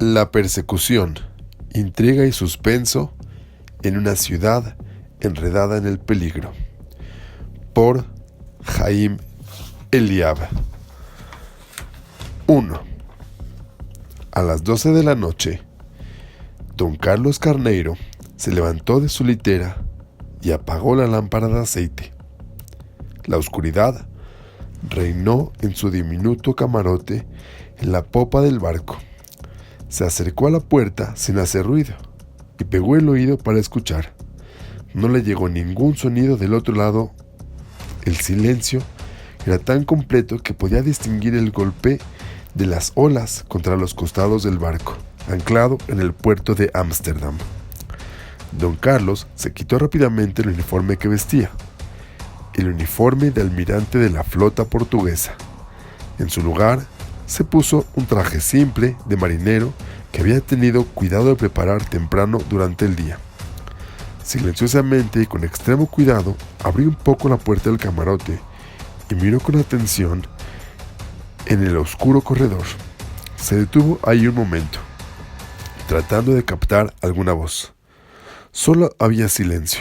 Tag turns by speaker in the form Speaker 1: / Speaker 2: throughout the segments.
Speaker 1: La persecución, intriga y suspenso en una ciudad enredada en el peligro. Por Jaime Eliab. 1. A las 12 de la noche, don Carlos Carneiro se levantó de su litera y apagó la lámpara de aceite. La oscuridad reinó en su diminuto camarote en la popa del barco. Se acercó a la puerta sin hacer ruido y pegó el oído para escuchar. No le llegó ningún sonido del otro lado. El silencio era tan completo que podía distinguir el golpe de las olas contra los costados del barco, anclado en el puerto de Ámsterdam. Don Carlos se quitó rápidamente el uniforme que vestía, el uniforme de almirante de la flota portuguesa. En su lugar, se puso un traje simple de marinero que había tenido cuidado de preparar temprano durante el día. Silenciosamente y con extremo cuidado, abrió un poco la puerta del camarote y miró con atención en el oscuro corredor. Se detuvo ahí un momento, tratando de captar alguna voz. Solo había silencio.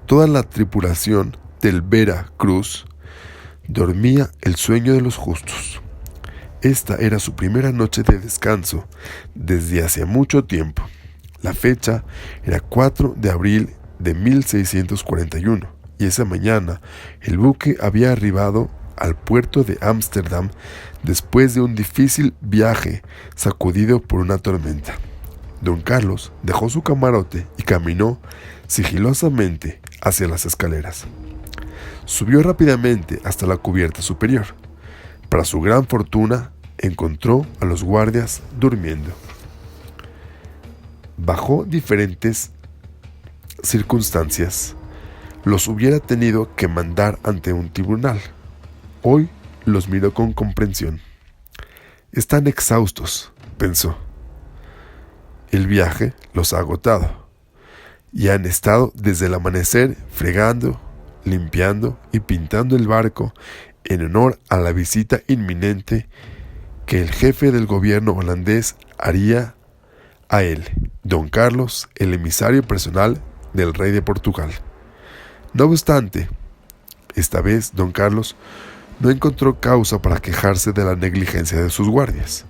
Speaker 1: Toda la tripulación del Vera Cruz dormía el sueño de los justos. Esta era su primera noche de descanso desde hacía mucho tiempo. La fecha era 4 de abril de 1641 y esa mañana el buque había arribado al puerto de Ámsterdam después de un difícil viaje sacudido por una tormenta. Don Carlos dejó su camarote y caminó sigilosamente hacia las escaleras. Subió rápidamente hasta la cubierta superior. Para su gran fortuna, encontró a los guardias durmiendo. Bajo diferentes circunstancias, los hubiera tenido que mandar ante un tribunal. Hoy los miró con comprensión. Están exhaustos, pensó. El viaje los ha agotado y han estado desde el amanecer fregando, limpiando y pintando el barco en honor a la visita inminente que el jefe del gobierno holandés haría a él, don Carlos, el emisario personal del rey de Portugal. No obstante, esta vez don Carlos no encontró causa para quejarse de la negligencia de sus guardias.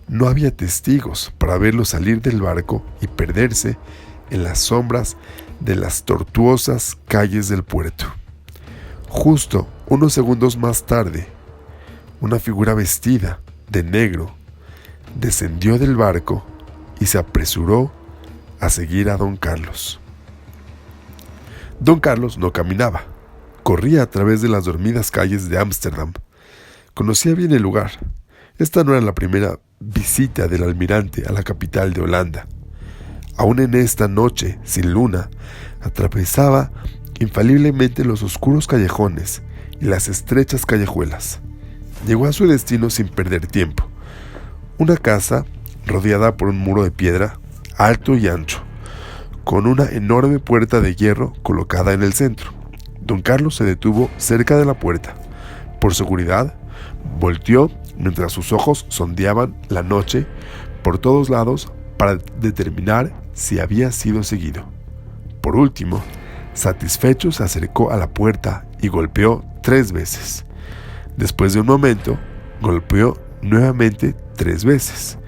Speaker 1: No había testigos para verlo salir del barco y perderse en las sombras de las tortuosas calles del puerto. Justo unos segundos más tarde, una figura vestida de negro descendió del barco y se apresuró a seguir a don Carlos. Don Carlos no caminaba, corría a través de las dormidas calles de Ámsterdam. Conocía bien el lugar. Esta no era la primera visita del almirante a la capital de Holanda. Aún en esta noche sin luna, atravesaba infaliblemente los oscuros callejones y las estrechas callejuelas. Llegó a su destino sin perder tiempo. Una casa rodeada por un muro de piedra, alto y ancho, con una enorme puerta de hierro colocada en el centro. Don Carlos se detuvo cerca de la puerta. Por seguridad, volteó mientras sus ojos sondeaban la noche por todos lados para determinar si había sido seguido. Por último, satisfecho, se acercó a la puerta y golpeó 3 veces. Después de un momento, golpeó nuevamente 3 veces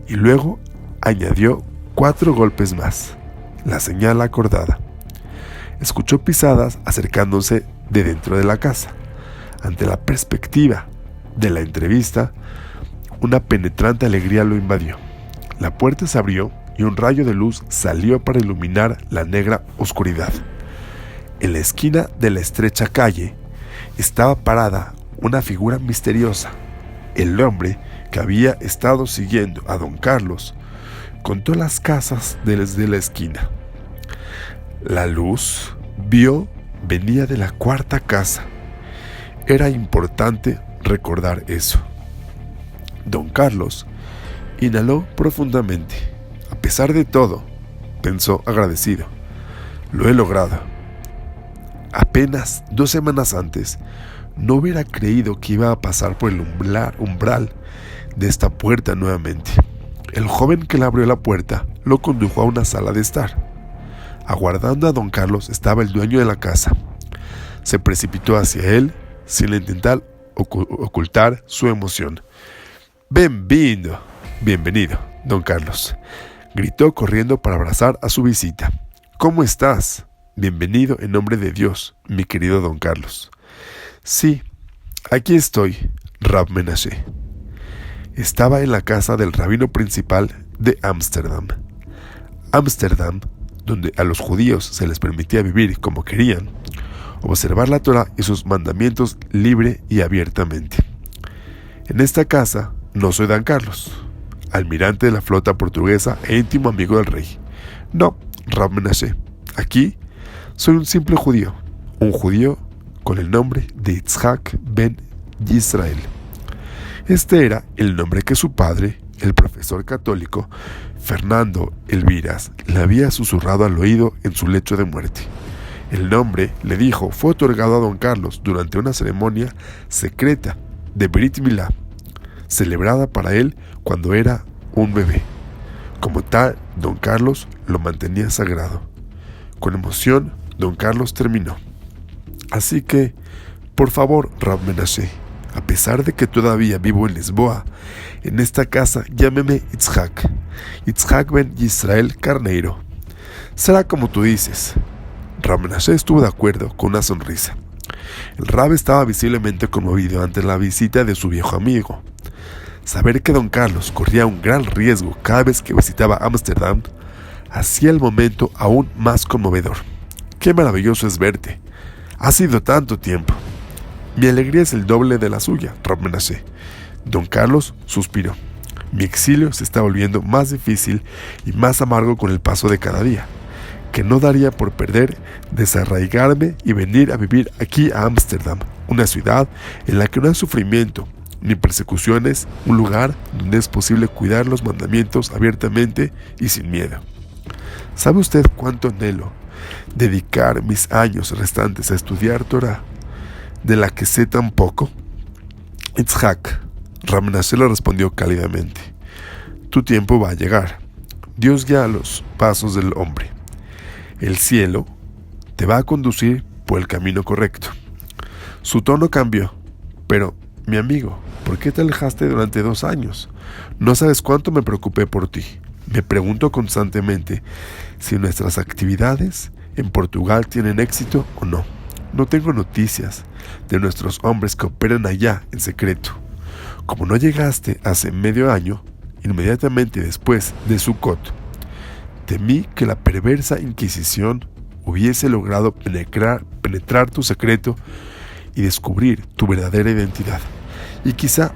Speaker 1: y luego añadió 4 golpes más, la señal acordada. Escuchó pisadas acercándose de dentro de la casa. Ante la perspectiva de la entrevista, una penetrante alegría lo invadió. La puerta se abrió y un rayo de luz salió para iluminar la negra oscuridad. En la esquina de la estrecha calle estaba parada una figura misteriosa. El hombre que había estado siguiendo a don Carlos contó las casas desde la esquina. La luz venía de la 4ª casa. Era importante recordar eso. Don Carlos inhaló profundamente. A pesar de todo, pensó agradecido, lo he logrado. Apenas 2 semanas antes, no hubiera creído que iba a pasar por el umbral de esta puerta nuevamente. El joven que le abrió la puerta lo condujo a una sala de estar. Aguardando a don Carlos estaba el dueño de la casa. Se precipitó hacia él sin intentar ocultar su emoción. Bienvenido, don Carlos, gritó corriendo para abrazar a su visita. ¿Cómo estás? Bienvenido en nombre de Dios, mi querido don Carlos. Sí, aquí estoy, Rab Menashe. Estaba en la casa del rabino principal de Ámsterdam. Ámsterdam, donde a los judíos se les permitía vivir como querían, observar la Torá y sus mandamientos libre y abiertamente. En esta casa no soy don Carlos, almirante de la flota portuguesa e íntimo amigo del rey. No, Rab Menashe, aquí soy un simple judío, un judío con el nombre de Yitzhak ben Yisrael. Este era el nombre que su padre, el profesor católico Fernando Elviras, le había susurrado al oído en su lecho de muerte. El nombre, le dijo, fue otorgado a don Carlos durante una ceremonia secreta de Brit Milá, celebrada para él cuando era un bebé. Como tal, don Carlos lo mantenía sagrado. Con emoción, don Carlos terminó. Así que, por favor, Rab Menashe, a pesar de que todavía vivo en Lisboa, en esta casa llámeme Yitzhak ben Yisrael Carneiro. Será como tú dices. Rab Menashe estuvo de acuerdo con una sonrisa. El Rab estaba visiblemente conmovido ante la visita de su viejo amigo. Saber que don Carlos corría un gran riesgo cada vez que visitaba Ámsterdam hacía el momento aún más conmovedor. ¡Qué maravilloso es verte! Ha sido tanto tiempo. Mi alegría es el doble de la suya, Rab Menashe. Don Carlos suspiró. Mi exilio se está volviendo más difícil y más amargo con el paso de cada día, que no daría por perder desarraigarme y venir a vivir aquí a Ámsterdam, una ciudad en la que no hay sufrimiento ni persecuciones, un lugar donde es posible cuidar los mandamientos abiertamente y sin miedo. ¿Sabe usted cuánto anhelo dedicar mis años restantes a estudiar Torah, de la que sé tan poco? Yitzhak, Rab Menashe le respondió cálidamente. Tu tiempo va a llegar. Dios guía los pasos del hombre. El cielo te va a conducir por el camino correcto. Su tono cambió. Pero, mi amigo, ¿por qué te alejaste durante 2 años? No sabes cuánto me preocupé por ti. Me pregunto constantemente si nuestras actividades en Portugal tienen éxito o no. No tengo noticias de nuestros hombres que operan allá en secreto. Como no llegaste hace medio año, inmediatamente después de Sukkot, temí que la perversa Inquisición hubiese logrado penetrar tu secreto y descubrir tu verdadera identidad. Y quizá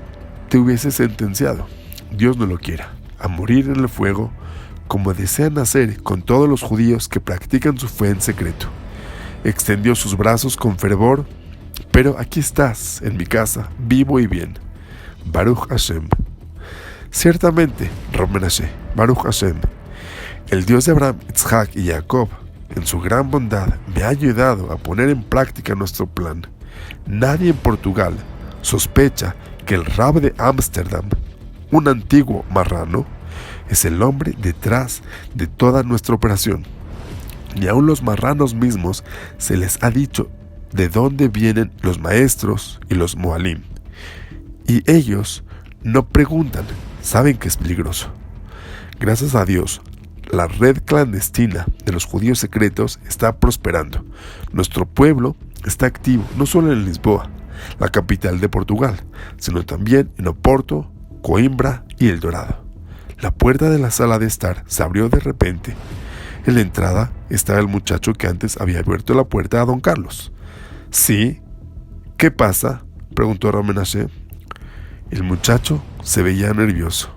Speaker 1: te hubiese sentenciado, Dios no lo quiera, a morir en el fuego, como desean hacer con todos los judíos que practican su fe en secreto. Extendió sus brazos con fervor, pero aquí estás, en mi casa, vivo y bien. Baruch Hashem. Ciertamente, Rab Menashe, Baruch Hashem, el Dios de Abraham, Yitzhak y Jacob, en su gran bondad, me ha ayudado a poner en práctica nuestro plan. Nadie en Portugal sospecha que el Rab de Ámsterdam, un antiguo marrano, es el hombre detrás de toda nuestra operación. Ni aun los marranos mismos se les ha dicho de dónde vienen los maestros y los moalim. Y ellos no preguntan, saben que es peligroso. Gracias a Dios, la red clandestina de los judíos secretos está prosperando. Nuestro pueblo está activo no solo en Lisboa, la capital de Portugal, sino también en Oporto, Coimbra y El Dorado. La puerta de la sala de estar se abrió de repente. En la entrada estaba el muchacho que antes había abierto la puerta a don Carlos. ¿Sí? ¿Qué pasa?, preguntó Rab Menashe. El muchacho se veía nervioso.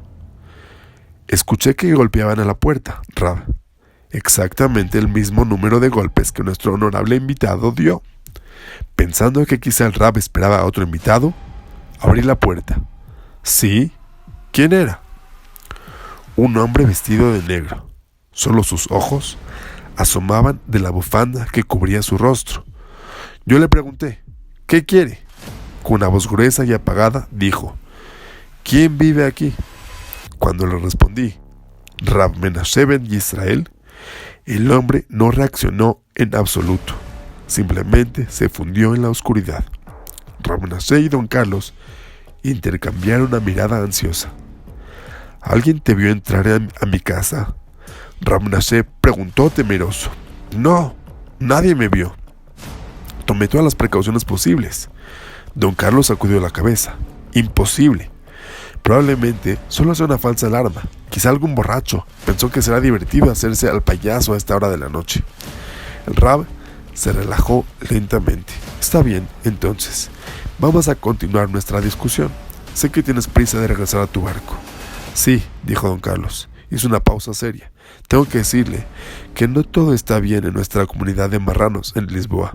Speaker 1: Escuché que golpeaban a la puerta, Rab. Exactamente el mismo número de golpes que nuestro honorable invitado dio. Pensando que quizá el Rab esperaba a otro invitado, abrí la puerta. ¿Sí? ¿Quién era? Un hombre vestido de negro. Solo sus ojos asomaban de la bufanda que cubría su rostro. Yo le pregunté, ¿qué quiere? Con una voz gruesa y apagada dijo, ¿quién vive aquí? Cuando le respondí, Rav Menashe ben Israel, el hombre no reaccionó en absoluto. Simplemente se fundió en la oscuridad. Rav Menashe y don Carlos intercambiaron una mirada ansiosa. ¿Alguien te vio entrar a mi casa? Rav Menashe preguntó temeroso. No, nadie me vio. Tomé todas las precauciones posibles. Don Carlos sacudió la cabeza. Imposible. Probablemente solo sea una falsa alarma. Quizá algún borracho pensó que será divertido hacerse al payaso a esta hora de la noche. El Rab se relajó lentamente. Está bien, entonces. Vamos a continuar nuestra discusión. Sé que tienes prisa de regresar a tu barco. Sí, dijo don Carlos. Hizo una pausa seria. Tengo que decirle que no todo está bien en nuestra comunidad de marranos en Lisboa.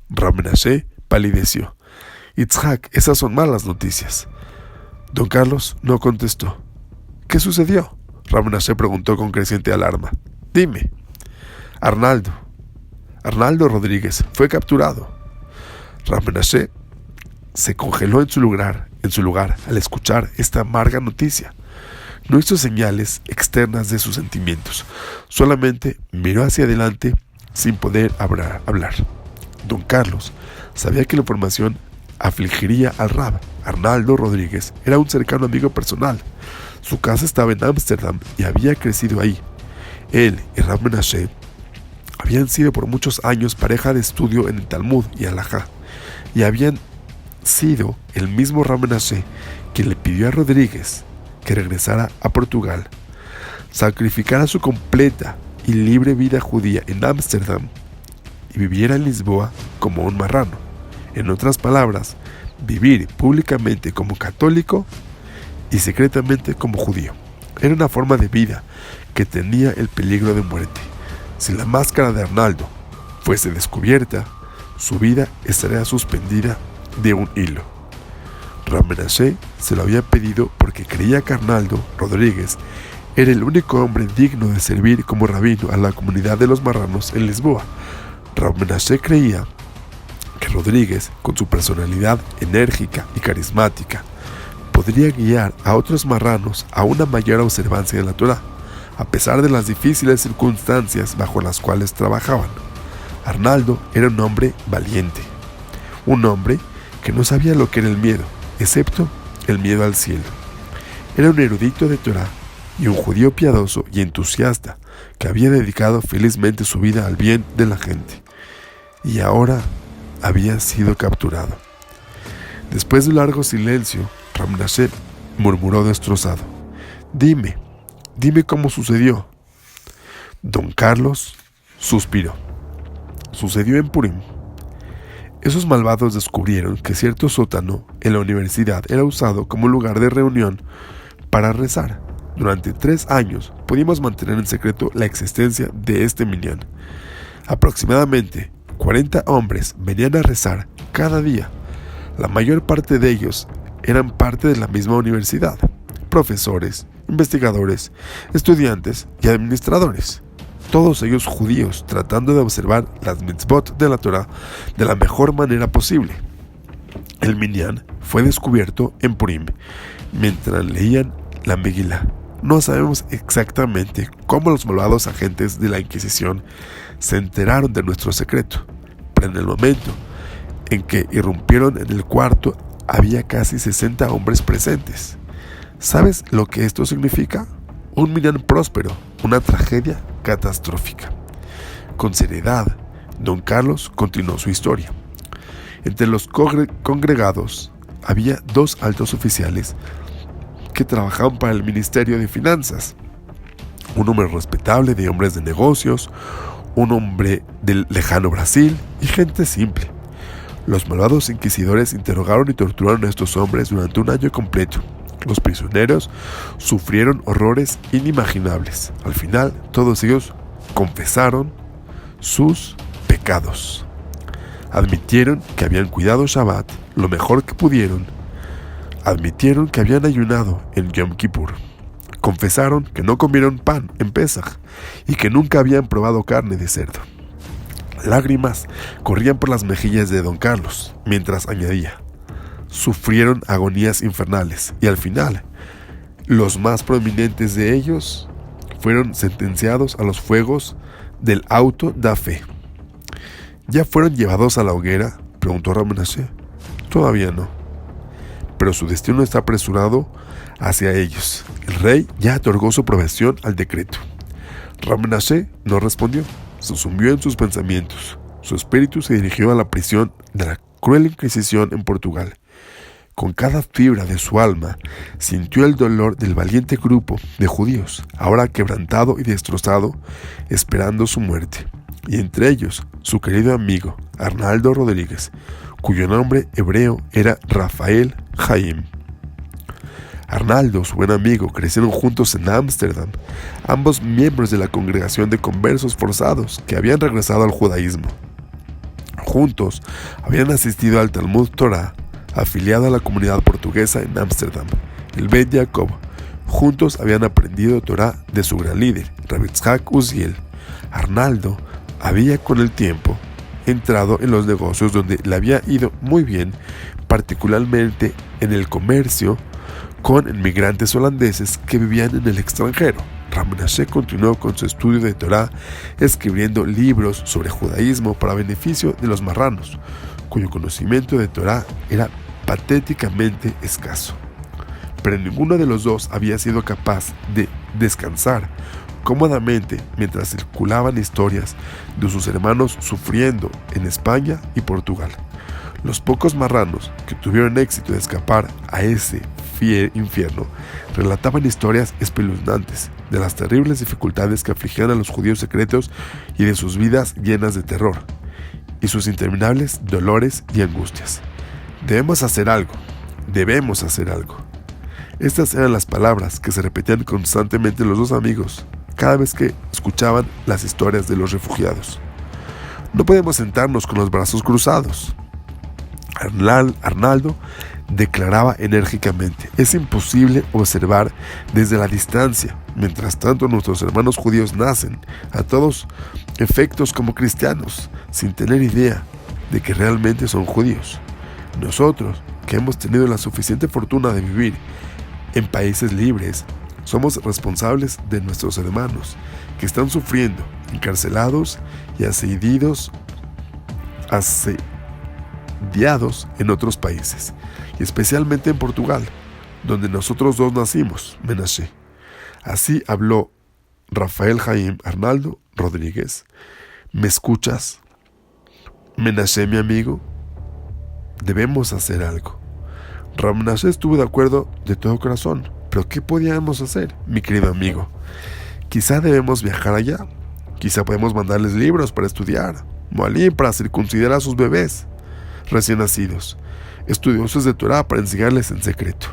Speaker 1: Rav Menashe palideció. Itzhak, esas son malas noticias. Don Carlos no contestó. ¿Qué sucedió? Rav Menashe preguntó con creciente alarma. Dime. Arnaldo Rodríguez fue capturado. Rav Menashe se congeló en su lugar al escuchar esta amarga noticia. No hizo señales externas de sus sentimientos. Solamente miró hacia adelante sin poder hablar. Don Carlos sabía que la información afligiría al Rab. Arnaldo Rodríguez era un cercano amigo personal. Su casa estaba en Ámsterdam y había crecido ahí. Él y Rav Menashe habían sido por muchos años pareja de estudio en el Talmud y Halajá, y habían sido el mismo Rav Menashe quien le pidió a Rodríguez que regresara a Portugal, sacrificara su completa y libre vida judía en Ámsterdam y viviera en Lisboa como un marrano. En otras palabras, vivir públicamente como católico y secretamente como judío. Era una forma de vida que tenía el peligro de muerte. Si la máscara de Arnaldo fuese descubierta, su vida estaría suspendida de un hilo. Rav Menashe se lo había pedido porque creía que Arnaldo Rodríguez era el único hombre digno de servir como rabino a la comunidad de los marranos en Lisboa. Rav Menashe creía que Rodríguez, con su personalidad enérgica y carismática, podría guiar a otros marranos a una mayor observancia de la Torá, a pesar de las difíciles circunstancias bajo las cuales trabajaban. Arnaldo era un hombre valiente, un hombre que no sabía lo que era el miedo, excepto el miedo al cielo. Era un erudito de Torá y un judío piadoso y entusiasta que había dedicado felizmente su vida al bien de la gente. Y ahora había sido capturado. Después de un largo silencio, Rav Menashe murmuró destrozado. Dime cómo sucedió. Don Carlos suspiró. Sucedió en Purim. Esos malvados descubrieron que cierto sótano en la universidad era usado como lugar de reunión para rezar. Durante 3 años pudimos mantener en secreto la existencia de este minyan. Aproximadamente 40 hombres venían a rezar cada día. La mayor parte de ellos eran parte de la misma universidad: profesores, investigadores, estudiantes y administradores. Todos ellos judíos, tratando de observar las mitzvot de la Torá de la mejor manera posible. El minyan fue descubierto en Purim, mientras leían la Megilá. No sabemos exactamente cómo los malvados agentes de la Inquisición se enteraron de nuestro secreto, pero en el momento en que irrumpieron en el cuarto había casi 60 hombres presentes. ¿Sabes lo que esto significa? Un minyan próspero, una tragedia catastrófica. Con seriedad, don Carlos continuó su historia. Entre los congregados había 2 altos oficiales que trabajaban para el Ministerio de Finanzas, un hombre respetable de hombres de negocios, un hombre del lejano Brasil y gente simple. Los malvados inquisidores interrogaron y torturaron a estos hombres durante 1 año completo. Los prisioneros sufrieron horrores inimaginables. Al final, todos ellos confesaron sus pecados. Admitieron que habían cuidado Shabbat lo mejor que pudieron. Admitieron que habían ayunado en Yom Kippur. Confesaron que no comieron pan en Pesach y que nunca habían probado carne de cerdo. Lágrimas corrían por las mejillas de don Carlos, mientras añadía: sufrieron agonías infernales y al final Los más prominentes de ellos fueron sentenciados a los fuegos del auto da fe. ¿Ya fueron llevados a la hoguera?, preguntó Ramenaché. Todavía no, pero su destino está apresurado hacia ellos. El rey ya otorgó su aprobación al decreto. Ramenaché no respondió, se sumió en sus pensamientos. Su espíritu se dirigió a la prisión de la cruel Inquisición en Portugal. Con cada fibra de su alma sintió el dolor del valiente grupo de judíos, ahora quebrantado y destrozado, esperando su muerte. Y entre ellos, su querido amigo, Arnaldo Rodríguez, cuyo nombre hebreo era Rafael Haim. Arnaldo, su buen amigo, crecieron juntos en Ámsterdam, ambos miembros de la congregación de conversos forzados que habían regresado al judaísmo. Juntos habían asistido al Talmud Torah, afiliado a la comunidad portuguesa en Ámsterdam, el Bet Jacob. Juntos habían aprendido Torah de su gran líder, Rabbi Yitzhak Uziel. Arnaldo había con el tiempo entrado en los negocios donde le había ido muy bien, particularmente en el comercio con inmigrantes holandeses que vivían en el extranjero. Ramenaché continuó con su estudio de Torah, escribiendo libros sobre judaísmo para beneficio de los marranos, cuyo conocimiento de Torah era patéticamente escaso. Pero ninguno de los dos había sido capaz de descansar cómodamente mientras circulaban historias de sus hermanos sufriendo en España y Portugal. Los pocos marranos que tuvieron éxito de escapar a ese infierno relataban historias espeluznantes de las terribles dificultades que afligían a los judíos secretos y de sus vidas llenas de terror y sus interminables dolores y angustias. Debemos hacer algo. Estas eran las palabras que se repetían constantemente los dos amigos cada vez que escuchaban las historias de los refugiados. No podemos sentarnos con los brazos cruzados. Arnaldo declaraba enérgicamente: es imposible observar desde la distancia. Mientras tanto, nuestros hermanos judíos nacen a todos efectos como cristianos, sin tener idea de que realmente son judíos. Nosotros, que hemos tenido la suficiente fortuna de vivir en países libres, somos responsables de nuestros hermanos que están sufriendo, encarcelados y asediados en otros países, y especialmente en Portugal, donde nosotros dos nacimos, Menaché. Así habló Rafael Haim Arnaldo Rodríguez. ¿Me escuchas, Menaché, mi amigo? Debemos hacer algo. Ramenaché estuvo de acuerdo de todo corazón. ¿Pero qué podíamos hacer, mi querido amigo? Quizá debemos viajar allá. Quizá podemos mandarles libros para estudiar, Moalim para circuncidar a sus bebés recién nacidos, estudiosos de Torah para enseñarles en secreto.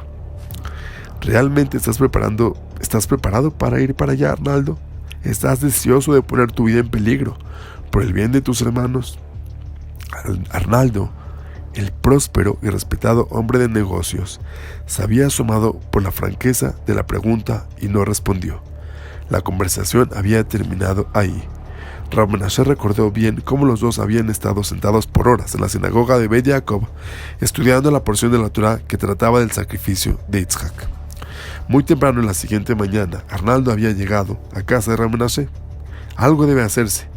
Speaker 1: ¿Realmente estás preparado para ir para allá, Arnaldo? ¿Estás deseoso de poner tu vida en peligro por el bien de tus hermanos? Arnaldo, el próspero y respetado hombre de negocios, se había asomado por la franqueza de la pregunta y no respondió. La conversación había terminado ahí. Ramenaché recordó bien cómo los dos habían estado sentados por horas en la sinagoga de Bet Jacob, estudiando la porción de la Torah que trataba del sacrificio de Yitzhak. Muy temprano en la siguiente mañana, Arnaldo había llegado a casa de Ramenaché. Algo debe hacerse,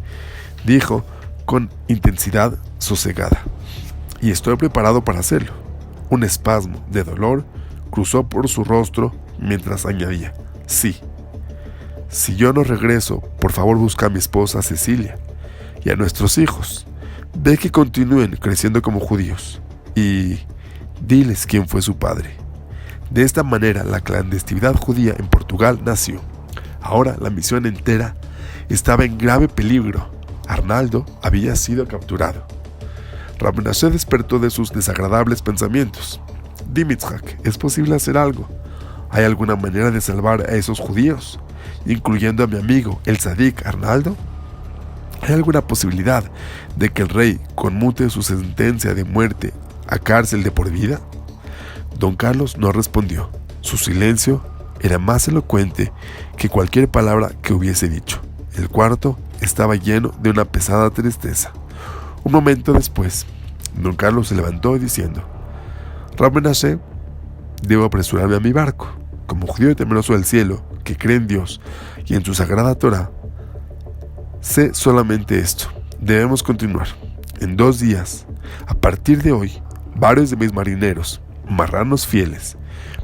Speaker 1: dijo con intensidad sosegada. Y estoy preparado para hacerlo. Un espasmo de dolor cruzó por su rostro mientras añadía: sí. Si yo no regreso, por favor busca a mi esposa Cecilia y a nuestros hijos. Ve que continúen creciendo como judíos y diles quién fue su padre. De esta manera, la clandestinidad judía en Portugal nació. Ahora la misión entera estaba en grave peligro. Arnaldo había sido capturado. Ramenaché despertó de sus desagradables pensamientos. Dime, Yitzhak, ¿es posible hacer algo? ¿Hay alguna manera de salvar a esos judíos, incluyendo a mi amigo, el Tzadik Arnaldo? ¿Hay alguna posibilidad de que el rey conmute su sentencia de muerte a cárcel de por vida? Don Carlos no respondió. Su silencio era más elocuente que cualquier palabra que hubiese dicho. El cuarto estaba lleno de una pesada tristeza. Un momento después, don Carlos se levantó diciendo: Ramenaché, debo apresurarme a mi barco. como judío temeroso del cielo, que cree en Dios y en su sagrada Torá, sé solamente esto: debemos continuar. En 2 días, a partir de hoy, varios de mis marineros, marranos fieles,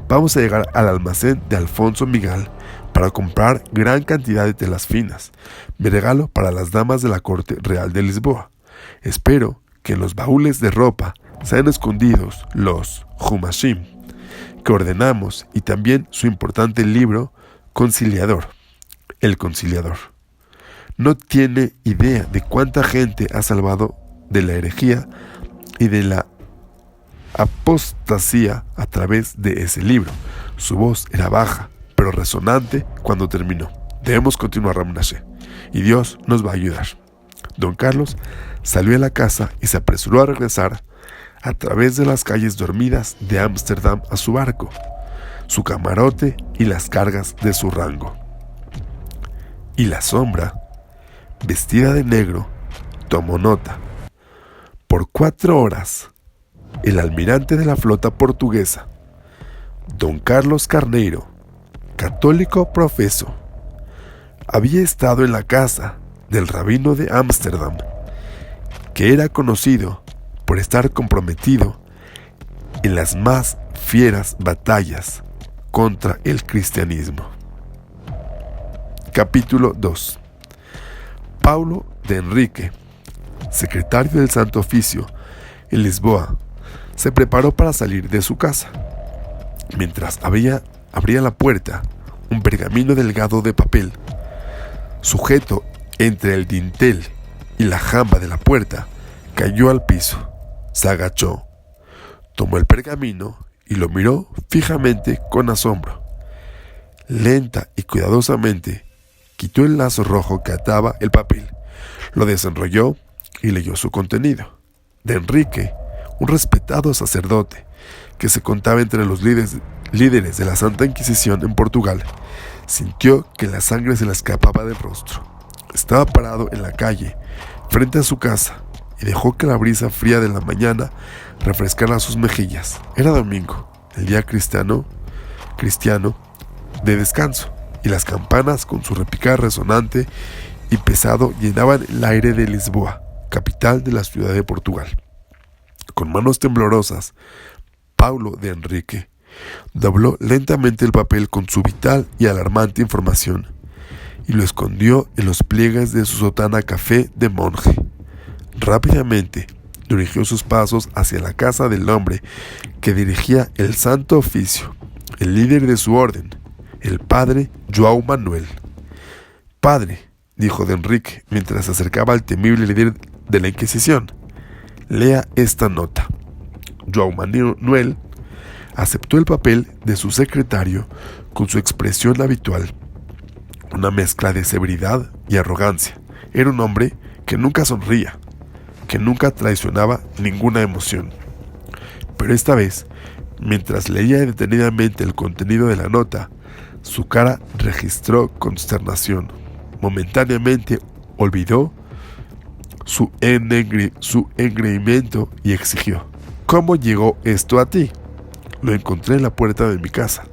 Speaker 1: vamos a llegar al almacén de Alfonso Migal para comprar gran cantidad de telas finas, mi regalo para las damas de la corte real de Lisboa. Espero que en los baúles de ropa sean escondidos los Humashim que ordenamos y también su importante libro Conciliador, el Conciliador. No tiene idea de cuánta gente ha salvado de la herejía y de la apostasía a través de ese libro. Su voz era baja, pero resonante cuando terminó. Debemos continuar, Ramonashe, y Dios nos va a ayudar. Don Carlos salió de la casa y se apresuró a regresar a través de las calles dormidas de Ámsterdam a su barco, su camarote y las cargas de su rango. Y la sombra, vestida de negro, tomó nota. Por 4 horas, el almirante de la flota portuguesa, Don Carlos Carneiro, católico profeso, había estado en la casa del rabino de Ámsterdam, que era conocido por estar comprometido en las más fieras batallas contra el cristianismo. Capítulo 2. Paulo de Henrique, secretario del Santo Oficio en Lisboa, se preparó para salir de su casa. Mientras abría la puerta, un pergamino delgado de papel, sujeto entre el dintel y la jamba de la puerta, cayó al piso. Se agachó, tomó el pergamino y lo miró fijamente con asombro. Lenta y cuidadosamente quitó el lazo rojo que ataba el papel, lo desenrolló y leyó su contenido. De Henrique, un respetado sacerdote que se contaba entre los líderes de la Santa Inquisición en Portugal, sintió que la sangre se le escapaba del rostro. Estaba parado en la calle, frente a su casa, y dejó que la brisa fría de la mañana refrescara sus mejillas. Era domingo, el día cristiano de descanso, y las campanas, con su repicar resonante y pesado, llenaban el aire de Lisboa, capital de la ciudad de Portugal. Con manos temblorosas, Paulo de Henrique dobló lentamente el papel con su vital y alarmante información y lo escondió en los pliegues de su sotana café de monje. Rápidamente dirigió sus pasos hacia la casa del hombre que dirigía el Santo Oficio, el líder de su orden, el padre João Manuel. «Padre», dijo de Henrique mientras se acercaba al temible líder de la Inquisición, «lea esta nota». João Manuel aceptó el papel de su secretario con su expresión habitual, una mezcla de severidad y arrogancia. Era un hombre que nunca sonría, que nunca traicionaba ninguna emoción. Pero esta vez, mientras leía detenidamente el contenido de la nota, su cara registró consternación. Momentáneamente olvidó su engreimiento y exigió: «¿Cómo llegó esto a ti?» «Lo encontré en la puerta de mi casa»,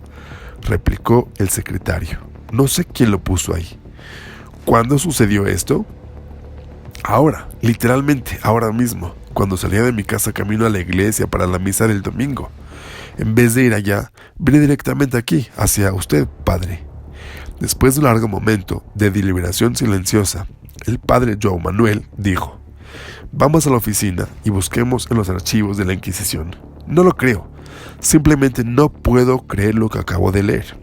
Speaker 1: replicó el secretario. «No sé quién lo puso ahí». «¿Cuándo sucedió esto?» «Ahora, literalmente, ahora mismo, cuando salía de mi casa camino a la iglesia para la misa del domingo. En vez de ir allá, vine directamente aquí, hacia usted, padre». Después de un largo momento de deliberación silenciosa, el padre João Manuel dijo: «Vamos a la oficina y busquemos en los archivos de la Inquisición». «No lo creo. Simplemente no puedo creer lo que acabo de leer».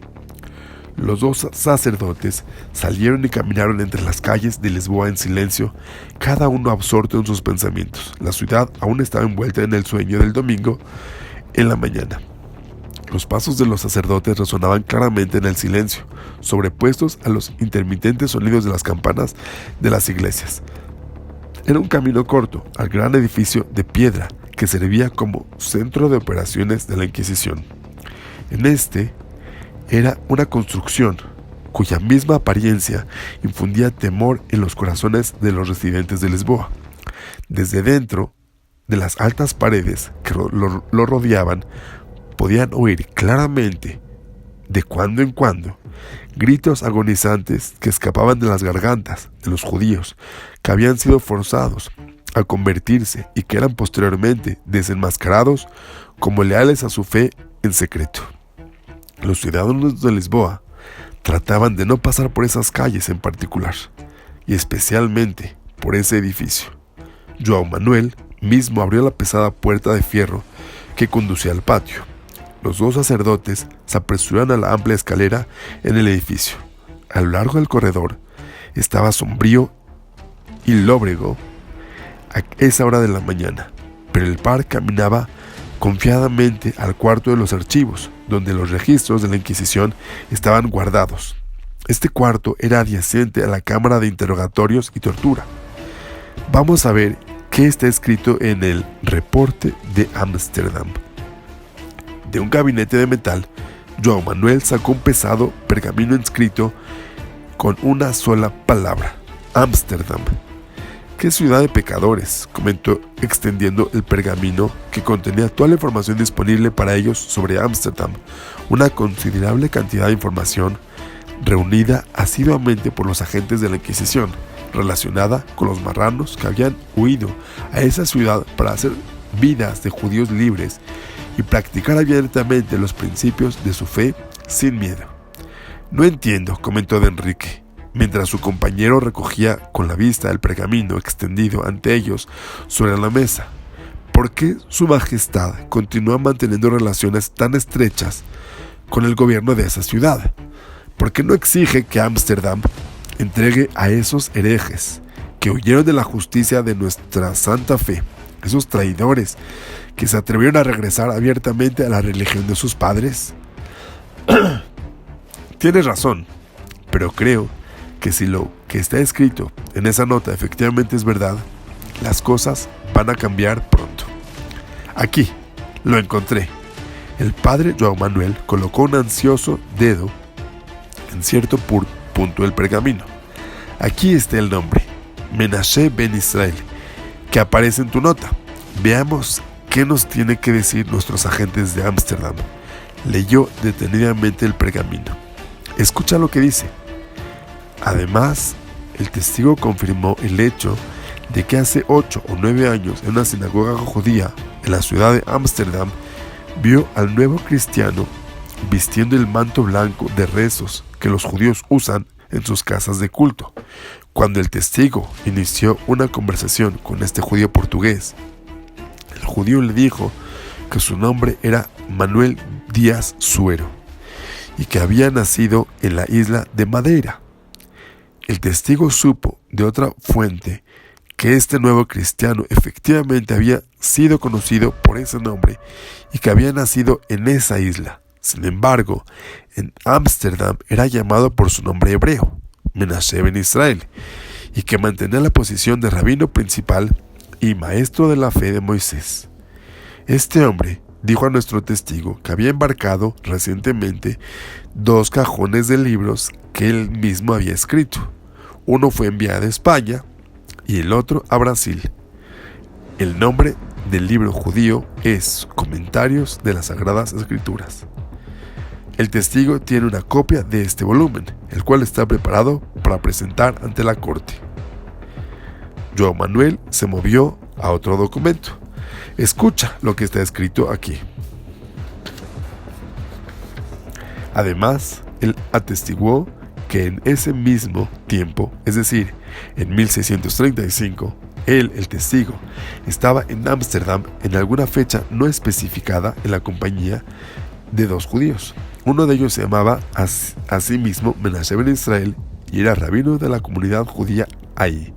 Speaker 1: Los 2 sacerdotes salieron y caminaron entre las calles de Lisboa en silencio, cada uno absorto en sus pensamientos. La ciudad aún estaba envuelta en el sueño del domingo en la mañana. Los pasos de los sacerdotes resonaban claramente en el silencio, sobrepuestos a los intermitentes sonidos de las campanas de las iglesias. Era un camino corto al gran edificio de piedra que servía como centro de operaciones de la Inquisición. En este era una construcción cuya misma apariencia infundía temor en los corazones de los residentes de Lisboa. Desde dentro de las altas paredes que lo rodeaban, podían oír claramente de cuando en cuando, gritos agonizantes que escapaban de las gargantas de los judíos que habían sido forzados a convertirse y que eran posteriormente desenmascarados como leales a su fe en secreto. Los ciudadanos de Lisboa trataban de no pasar por esas calles en particular, y especialmente por ese edificio. João Manuel mismo abrió la pesada puerta de fierro que conducía al patio. Los dos sacerdotes se apresuraron a la amplia escalera en el edificio. A lo largo del corredor estaba sombrío y lóbrego a esa hora de la mañana, pero el par caminaba confiadamente al cuarto de los archivos, donde los registros de la Inquisición estaban guardados. Este cuarto era adyacente a la cámara de interrogatorios y tortura. Vamos a ver qué está escrito en el Reporte de Ámsterdam. De un gabinete de metal, João Manuel sacó un pesado pergamino inscrito con una sola palabra: Ámsterdam. ¡Qué ciudad de pecadores!, comentó, extendiendo el pergamino que contenía toda la información disponible para ellos sobre Ámsterdam, una considerable cantidad de información reunida asiduamente por los agentes de la Inquisición, relacionada con los marranos que habían huido a esa ciudad para hacer vidas de judíos libres y practicar abiertamente los principios de su fe sin miedo. «No entiendo», comentó de Enrique, mientras su compañero recogía con la vista el pergamino extendido ante ellos sobre la mesa. ¿Por qué su majestad continúa manteniendo relaciones tan estrechas con el gobierno de esa ciudad? ¿Por qué no exige que Ámsterdam entregue a esos herejes que huyeron de la justicia de nuestra santa fe, esos traidores que se atrevieron a regresar abiertamente a la religión de sus padres? Tienes razón, pero creo que si lo que está escrito en esa nota efectivamente es verdad, las cosas van a cambiar pronto. Aquí, lo encontré. El padre João Manuel colocó un ansioso dedo en cierto punto del pergamino. Aquí está el nombre, Menashe ben Israel, que aparece en tu nota. Veamos qué nos tiene que decir nuestros agentes de Ámsterdam. Leyó detenidamente el pergamino. Escucha lo que dice. Además, el testigo confirmó el hecho de que hace 8 o 9 años en una sinagoga judía en la ciudad de Ámsterdam vio al nuevo cristiano vistiendo el manto blanco de rezos que los judíos usan en sus casas de culto. Cuando el testigo inició una conversación con este judío portugués, el judío le dijo que su nombre era Manuel Díaz Suero y que había nacido en la isla de Madeira. El testigo supo de otra fuente que este nuevo cristiano efectivamente había sido conocido por ese nombre y que había nacido en esa isla. Sin embargo, en Ámsterdam era llamado por su nombre hebreo, Menashe ben Israel, y que mantenía la posición de rabino principal y maestro de la fe de Moisés. Este hombre dijo a nuestro testigo que había embarcado recientemente 2 cajones de libros que él mismo había escrito. Uno fue enviado a España y el otro a Brasil. El nombre del libro judío es Comentarios de las Sagradas Escrituras. El testigo tiene una copia de este volumen, el cual está preparado para presentar ante la corte. João Manuel se movió a otro documento. Escucha lo que está escrito aquí. Además, él atestiguó que en ese mismo tiempo, es decir, en 1635, él, el testigo, estaba en Ámsterdam en alguna fecha no especificada en la compañía de 2 judíos. Uno de ellos se llamaba a sí mismo Menashe ben Israel y era rabino de la comunidad judía ahí.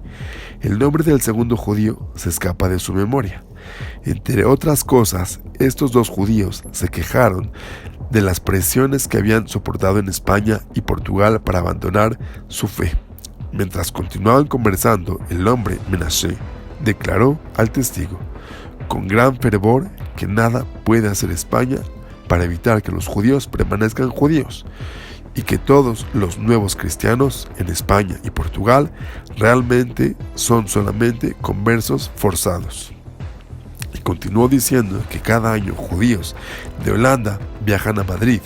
Speaker 1: El nombre del segundo judío se escapa de su memoria. Entre otras cosas, estos 2 judíos se quejaron de las presiones que habían soportado en España y Portugal para abandonar su fe. Mientras continuaban conversando, el hombre Menashe declaró al testigo con gran fervor que nada puede hacer España para evitar que los judíos permanezcan judíos y que todos los nuevos cristianos en España y Portugal realmente son solamente conversos forzados. Y continuó diciendo que cada año judíos de Holanda viajan a Madrid,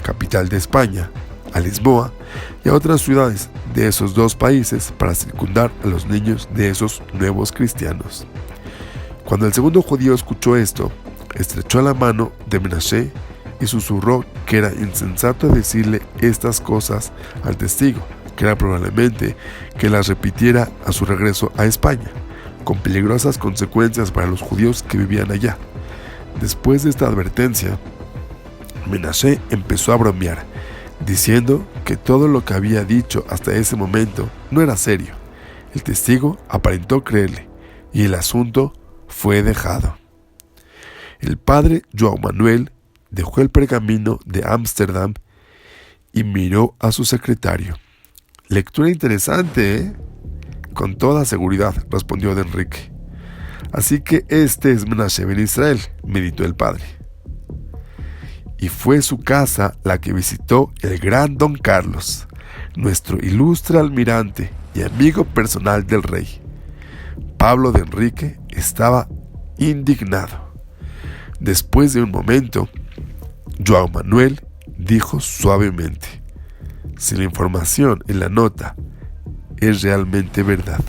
Speaker 1: capital de España, a Lisboa y a otras ciudades de esos dos países para circundar a los niños de esos nuevos cristianos. Cuando el segundo judío escuchó esto, estrechó la mano de Menashe y susurró que era insensato decirle estas cosas al testigo, que era probablemente que las repitiera a su regreso a España, con peligrosas consecuencias para los judíos que vivían allá. Después de esta advertencia, Menashe empezó a bromear, diciendo que todo lo que había dicho hasta ese momento no era serio. El testigo aparentó creerle y el asunto fue dejado. El padre João Manuel dejó el pergamino de Ámsterdam y miró a su secretario. Lectura interesante, ¿eh? Con toda seguridad, respondió don Enrique. Así que este es Menashe ben Israel, meditó el padre. Y fue su casa la que visitó el gran don Carlos, nuestro ilustre almirante y amigo personal del rey. Pablo de Enrique estaba indignado. Después de un momento, João Manuel dijo suavemente: si la información en la nota es realmente verdad.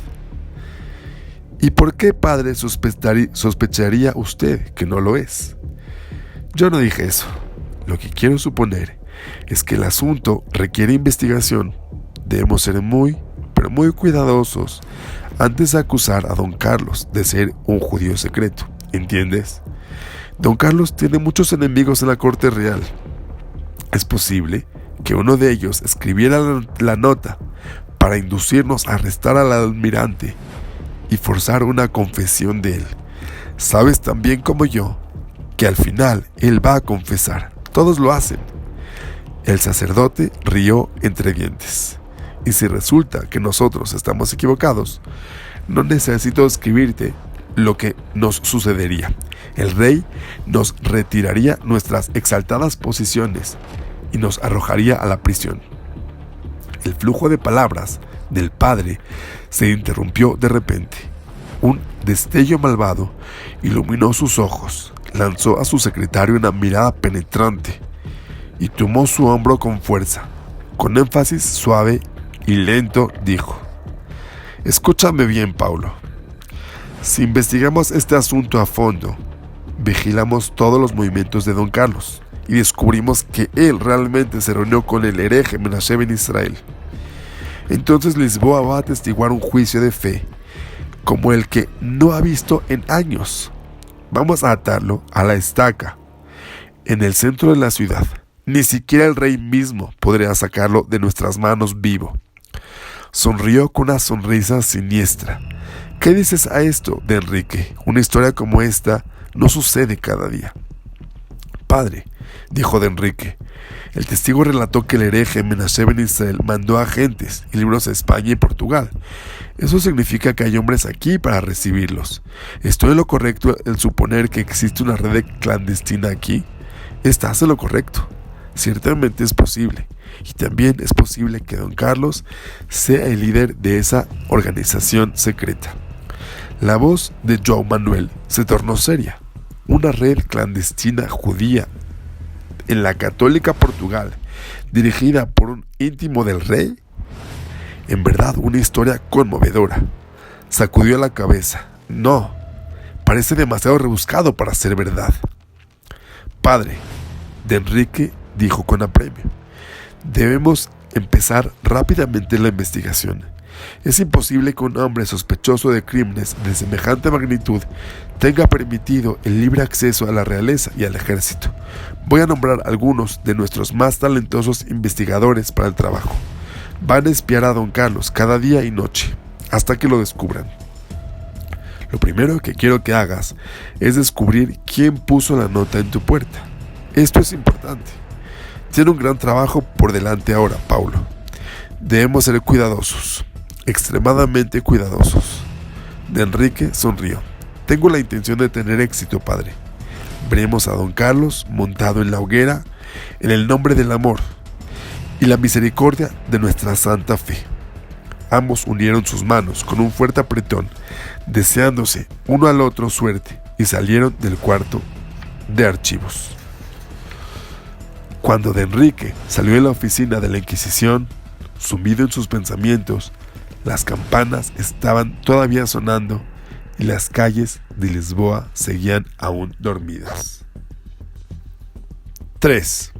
Speaker 1: ¿Y por qué, padre, sospecharía usted que no lo es? Yo no dije eso. Lo que quiero suponer es que el asunto requiere investigación. Debemos ser muy, pero muy cuidadosos antes de acusar a don Carlos de ser un judío secreto. ¿Entiendes? Don Carlos tiene muchos enemigos en la corte real. Es posible que uno de ellos escribiera la nota para inducirnos a arrestar al almirante y forzar una confesión de él. Sabes tan bien como yo que al final él va a confesar. Todos lo hacen. El sacerdote rió entre dientes. Y si resulta que nosotros estamos equivocados, no necesito escribirte lo que nos sucedería. El rey nos retiraría nuestras exaltadas posiciones y nos arrojaría a la prisión. El flujo de palabras del padre se interrumpió de repente. Un destello malvado iluminó sus ojos. Lanzó a su secretario una mirada penetrante y tomó su hombro con fuerza. Con énfasis suave y lento dijo: escúchame bien, Paulo. Si investigamos este asunto a fondo, vigilamos todos los movimientos de don Carlos y descubrimos que él realmente se reunió con el hereje Menashe ben Israel, entonces Lisboa va a atestiguar un juicio de fe como el que no ha visto en años. Vamos a atarlo a la estaca en el centro de la ciudad. Ni siquiera el rey mismo podría sacarlo de nuestras manos vivo. Sonrió con una sonrisa siniestra. ¿Qué dices a esto, de Enrique? Una historia como esta no sucede cada día. Padre, dijo de Enrique, el testigo relató que el hereje Menashe ben Israel mandó agentes y libros a España y Portugal. Eso significa que hay hombres aquí para recibirlos. ¿Estoy en lo correcto en suponer que existe una red clandestina aquí? Estás en lo correcto. Ciertamente es posible. Y también es posible que don Carlos sea el líder de esa organización secreta. La voz de João Manuel se tornó seria. Una red clandestina judía en la católica Portugal, dirigida por un íntimo del rey. En verdad, una historia conmovedora. Sacudió la cabeza. No, parece demasiado rebuscado para ser verdad. Padre, de Enrique dijo con apremio, debemos empezar rápidamente la investigación. Es imposible que un hombre sospechoso de crímenes de semejante magnitud tenga permitido el libre acceso a la realeza y al ejército. Voy a nombrar algunos de nuestros más talentosos investigadores para el trabajo. Van a espiar a don Carlos cada día y noche, hasta que lo descubran. Lo primero que quiero que hagas es descubrir quién puso la nota en tu puerta. Esto es importante. Tiene un gran trabajo por delante ahora, Paulo. Debemos ser cuidadosos, extremadamente cuidadosos. De Enrique sonrió. Tengo la intención de tener éxito, padre. Veremos a don Carlos montado en la hoguera en el nombre del amor y la misericordia de nuestra santa fe. Ambos unieron sus manos con un fuerte apretón, deseándose uno al otro suerte, y salieron del cuarto de archivos. Cuando de Enrique salió de la oficina de la Inquisición, sumido en sus pensamientos, las campanas estaban todavía sonando y las calles de Lisboa seguían aún dormidas. 3.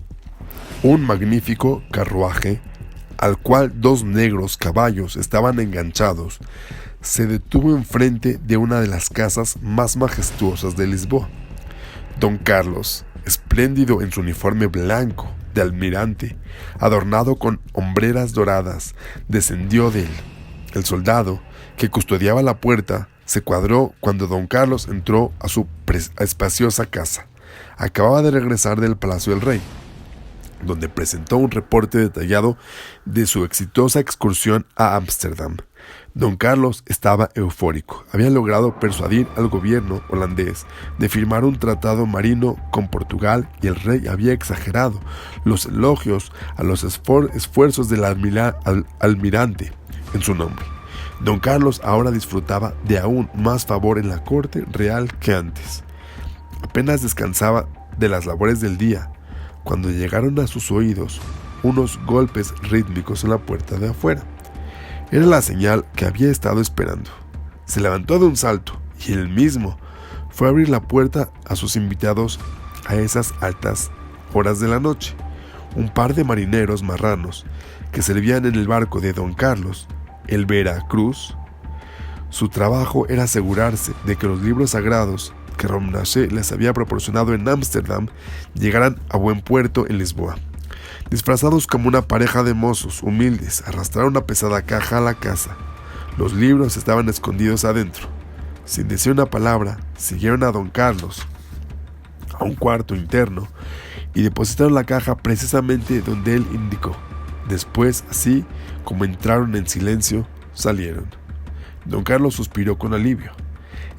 Speaker 1: Un magnífico carruaje, al cual 2 negros caballos estaban enganchados, se detuvo enfrente de una de las casas más majestuosas de Lisboa. Don Carlos, espléndido en su uniforme blanco de almirante, adornado con hombreras doradas, descendió de él. El soldado, que custodiaba la puerta, se cuadró cuando don Carlos entró a su espaciosa casa. Acababa de regresar del Palacio del Rey, donde presentó un reporte detallado de su exitosa excursión a Ámsterdam. Don Carlos estaba eufórico. Había logrado persuadir al gobierno holandés de firmar un tratado marino con Portugal y el rey había exagerado los elogios a los esfuerzos del almirante en su nombre. Don Carlos ahora disfrutaba de aún más favor en la corte real que antes. Apenas descansaba de las labores del día cuando llegaron a sus oídos unos golpes rítmicos en la puerta de afuera. Era la señal que había estado esperando. Se levantó de un salto y él mismo fue a abrir la puerta a sus invitados a esas altas horas de la noche. Un par de marineros marranos que servían en el barco de don Carlos, el Veracruz. Su trabajo era asegurarse de que los libros sagrados que Romnashe les había proporcionado en Ámsterdam llegaran a buen puerto en Lisboa. Disfrazados como una pareja de mozos humildes, arrastraron una pesada caja a la casa. Los libros estaban escondidos adentro. Sin decir una palabra, siguieron a don Carlos a un cuarto interno y depositaron la caja precisamente donde él indicó. Después, así como entraron en silencio, salieron. Don Carlos suspiró con alivio.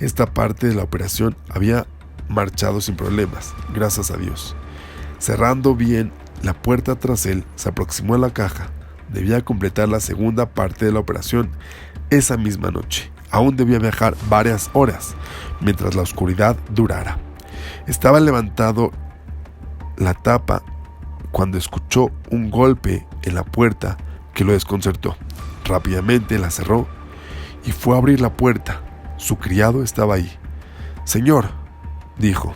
Speaker 1: Esta parte de la operación había marchado sin problemas, gracias a Dios. Cerrando bien la puerta tras él, se aproximó a la caja. Debía completar la segunda parte de la operación esa misma noche. Aún debía viajar varias horas, mientras la oscuridad durara. Estaba levantado la tapa cuando escuchó un golpe en la puerta que lo desconcertó. Rápidamente la cerró y fue a abrir la puerta. Su criado estaba ahí. «Señor», dijo,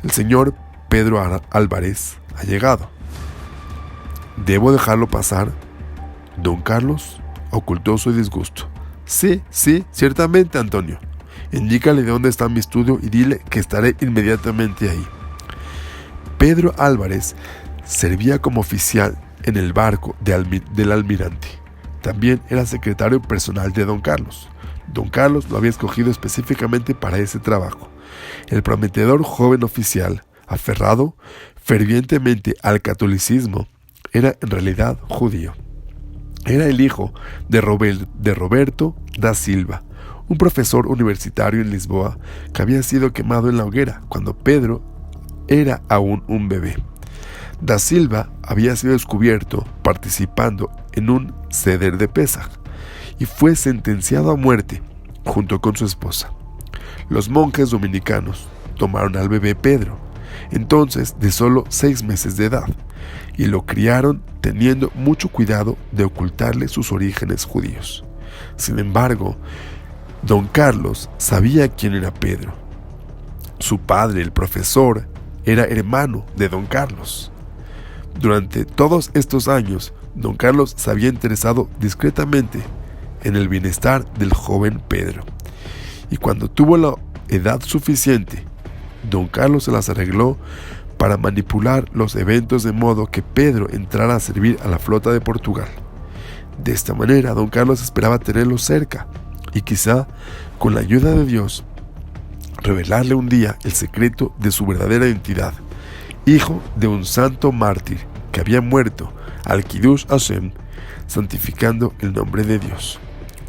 Speaker 1: «el señor Pedro Álvarez ha llegado. ¿Debo dejarlo pasar?» Don Carlos ocultó su disgusto. Sí, ciertamente, Antonio. Indícale de dónde está mi estudio y dile que estaré inmediatamente ahí. Pedro Álvarez servía como oficial en el barco del almirante. También era secretario personal de don Carlos. Don Carlos lo había escogido específicamente para ese trabajo. El prometedor joven oficial, aferrado fervientemente al catolicismo, era en realidad judío. Era el hijo de Roberto da Silva, un profesor universitario en Lisboa que había sido quemado en la hoguera cuando Pedro era aún un bebé. Da Silva había sido descubierto participando en un ceder de Pesaj y fue sentenciado a muerte junto con su esposa. Los monjes dominicanos tomaron al bebé Pedro, entonces de solo 6 meses de edad, y lo criaron teniendo mucho cuidado de ocultarle sus orígenes judíos. Sin embargo, don Carlos sabía quién era Pedro. Su padre, el profesor, era hermano de don Carlos. Durante todos estos años, don Carlos se había interesado discretamente en el bienestar del joven Pedro. Y cuando tuvo la edad suficiente, don Carlos se las arregló para manipular los eventos de modo que Pedro entrara a servir a la flota de Portugal. De esta manera, don Carlos esperaba tenerlo cerca y quizá, con la ayuda de Dios, revelarle un día el secreto de su verdadera identidad, hijo de un santo mártir que había muerto al Kiddush Hashem, santificando el nombre de Dios.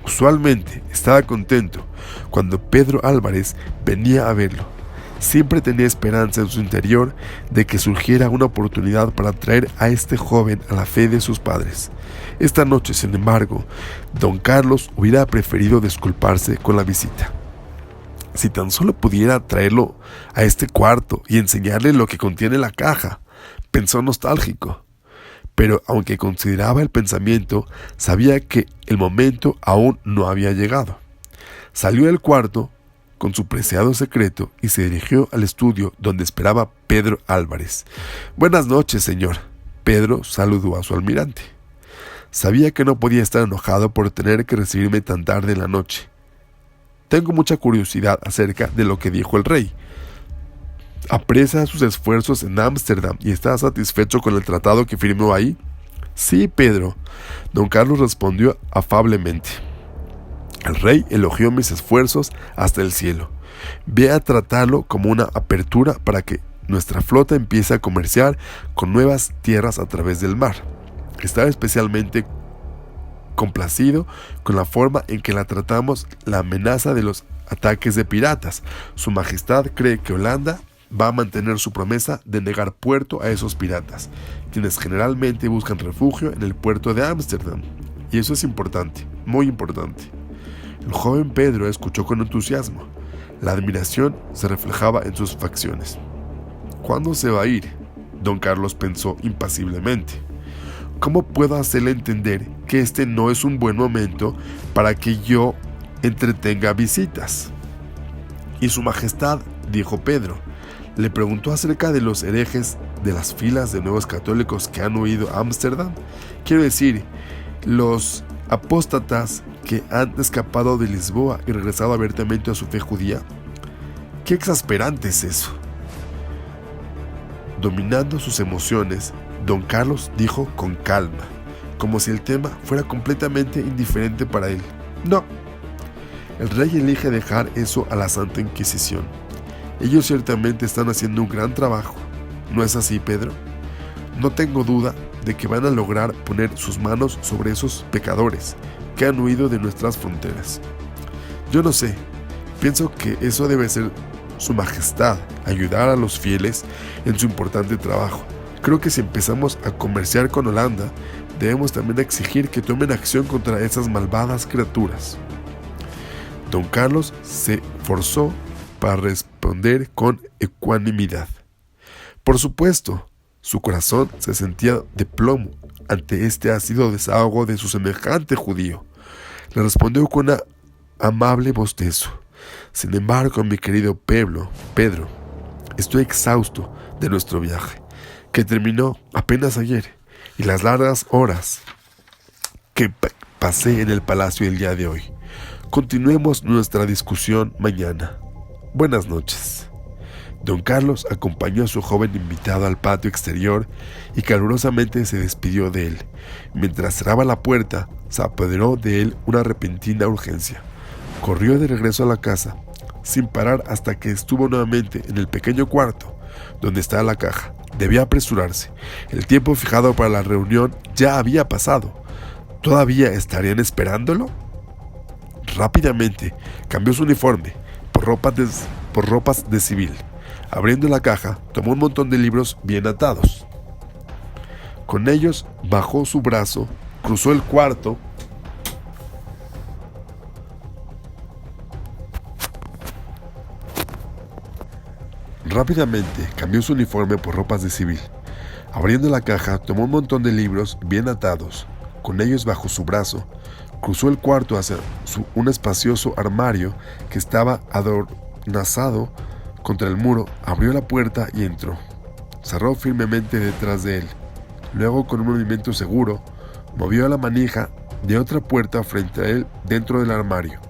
Speaker 1: Usualmente estaba contento cuando Pedro Álvarez venía a verlo. Siempre tenía esperanza en su interior de que surgiera una oportunidad para traer a este joven a la fe de sus padres. Esta noche, sin embargo, don Carlos hubiera preferido disculparse con la visita. Si tan solo pudiera traerlo a este cuarto y enseñarle lo que contiene la caja, pensó nostálgico. Pero aunque consideraba el pensamiento, sabía que el momento aún no había llegado. Salió del cuarto con su preciado secreto y se dirigió al estudio donde esperaba Pedro Álvarez. «Buenas noches, señor». Pedro saludó a su almirante. Sabía que no podía estar enojado por tener que recibirme tan tarde en la noche. «Tengo mucha curiosidad acerca de lo que dijo el rey. ¿Aprecia sus esfuerzos en Ámsterdam y está satisfecho con el tratado que firmó ahí?» «Sí, Pedro», don Carlos respondió afablemente. «El rey elogió mis esfuerzos hasta el cielo. Ve a tratarlo como una apertura para que nuestra flota empiece a comerciar con nuevas tierras a través del mar. Estaba especialmente complacido con la forma en que la tratamos la amenaza de los ataques de piratas. Su Majestad cree que Holanda va a mantener su promesa de negar puerto a esos piratas, quienes generalmente buscan refugio en el puerto de Ámsterdam. Y eso es importante, muy importante». El joven Pedro escuchó con entusiasmo. La admiración se reflejaba en sus facciones. «¿Cuándo se va a ir?», don Carlos pensó impasiblemente. «¿Cómo puedo hacerle entender que este no es un buen momento para que yo entretenga visitas?» «¿Y su Majestad?», dijo Pedro. Le preguntó acerca de los herejes de las filas de nuevos católicos que han huido a Ámsterdam. Quiero decir, los apóstatas que han escapado de Lisboa y regresado abiertamente a su fe judía. «Qué exasperante es eso». Dominando sus emociones, don Carlos dijo con calma, como si el tema fuera completamente indiferente para él: «No, el rey elige dejar eso a la Santa Inquisición. Ellos ciertamente están haciendo un gran trabajo. ¿No es así, Pedro? No tengo duda de que van a lograr poner sus manos sobre esos pecadores que han huido de nuestras fronteras. Yo no sé, pienso que eso debe ser su Majestad, ayudar a los fieles en su importante trabajo. Creo que si empezamos a comerciar con Holanda, debemos también exigir que tomen acción contra esas malvadas criaturas». Don Carlos se forzó para responder con ecuanimidad. Por supuesto, su corazón se sentía de plomo ante este ácido desahogo de su semejante judío. Le respondió con un amable bostezo: «Sin embargo, mi querido Pedro, estoy exhausto de nuestro viaje, que terminó apenas ayer, y las largas horas que pasé en el palacio el día de hoy. Continuemos nuestra discusión mañana. Buenas noches». Don Carlos acompañó a su joven invitado al patio exterior y calurosamente se despidió de él. Mientras cerraba la puerta, se apoderó de él una repentina urgencia. Corrió de regreso a la casa, sin parar hasta que estuvo nuevamente en el pequeño cuarto donde estaba la caja. Debía apresurarse. El tiempo fijado para la reunión ya había pasado. ¿Todavía estarían esperándolo? Rápidamente cambió su uniforme por ropas de civil. Abriendo la caja, tomó un montón de libros bien atados. Con ellos bajó su brazo, cruzó el cuarto Rápidamente cambió su uniforme por ropas de civil. Abriendo la caja, tomó un montón de libros bien atados. Con ellos bajo su brazo, cruzó el cuarto hacia un espacioso armario que estaba adornazado contra el muro, abrió la puerta y entró. Cerró firmemente detrás de él. Luego, con un movimiento seguro, movió la manija de otra puerta frente a él dentro del armario.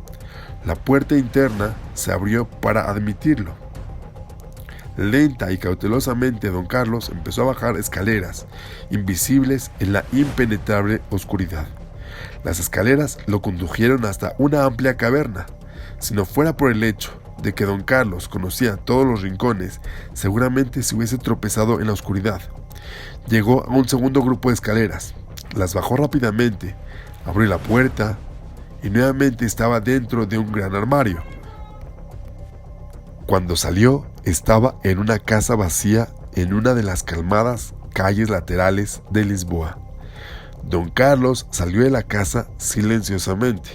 Speaker 1: La puerta interna se abrió para admitirlo. Lenta y cautelosamente, don Carlos empezó a bajar escaleras, invisibles en la impenetrable oscuridad. Las escaleras lo condujeron hasta una amplia caverna. Si no fuera por el hecho de que don Carlos conocía todos los rincones, seguramente se hubiese tropezado en la oscuridad. Llegó a un segundo grupo de escaleras, las bajó rápidamente, abrió la puerta y nuevamente estaba dentro de un gran armario. Cuando salió, estaba en una casa vacía en una de las calmadas calles laterales de Lisboa. Don Carlos salió de la casa silenciosamente.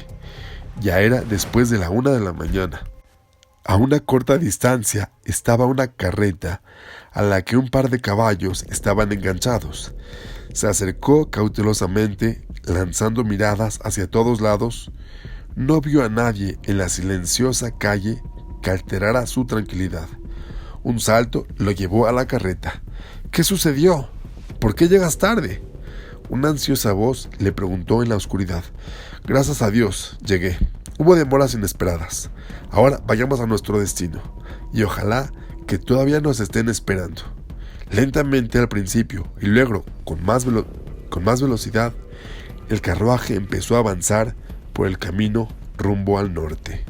Speaker 1: Ya era después de la 1 de la mañana. A una corta distancia estaba una carreta a la que un par de caballos estaban enganchados. Se acercó cautelosamente, lanzando miradas hacia todos lados. No vio a nadie en la silenciosa calle que alterara su tranquilidad. Un salto lo llevó a la carreta. ¿Qué sucedió? ¿Por qué llegas tarde? Una ansiosa voz le preguntó en la oscuridad. Gracias a Dios, llegué. Hubo demoras inesperadas. Ahora vayamos a nuestro destino. Y ojalá que todavía nos estén esperando. Lentamente al principio y luego con más velocidad, el carruaje empezó a avanzar por el camino rumbo al norte.